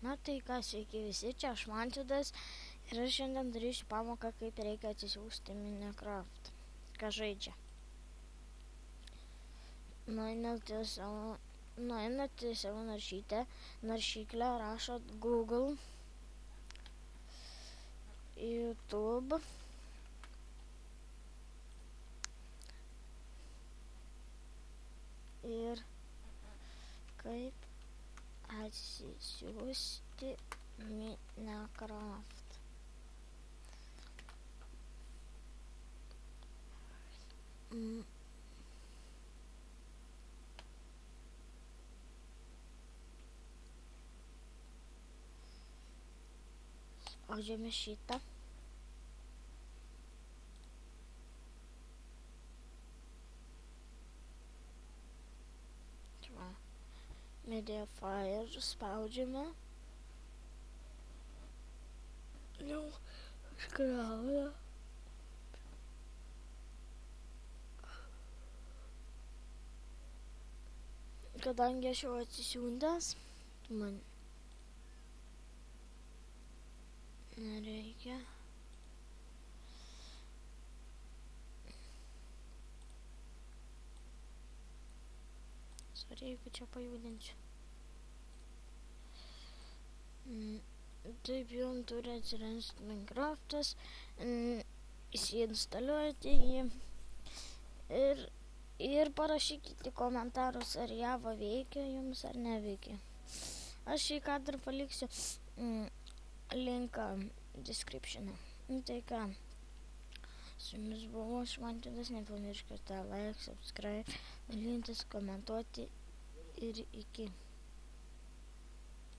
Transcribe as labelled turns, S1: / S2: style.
S1: Na tai ką, sveiki visi, čia aš Mantvydas ir aš šiandien darysiu pamoką, kaip reikia atsisiųsti Minecraft. Ką žaidžia. Nueinate į savo naršyklę, rašot Google, YouTube ir kaip atsisiųsti Minecraft. Spaudžiame šitą. Mediafire spaudžiame. Jau iškrauja. Kadangi aš jau atsisiuntęs, man nereikia. Sorry, jeigu čia pajudinsiu. Taip jau turi atsirasti Minecraftas, įsiinstaliuoti jį ir parašykite komentarus, ar Java veikia jums ar neveikia. Aš šį kadrą paliksiu linką description'e. Tai ką, su jumis buvau aš Mantvydas, nepamirškite like, subscribe, dalintis, komentuoti ir iki.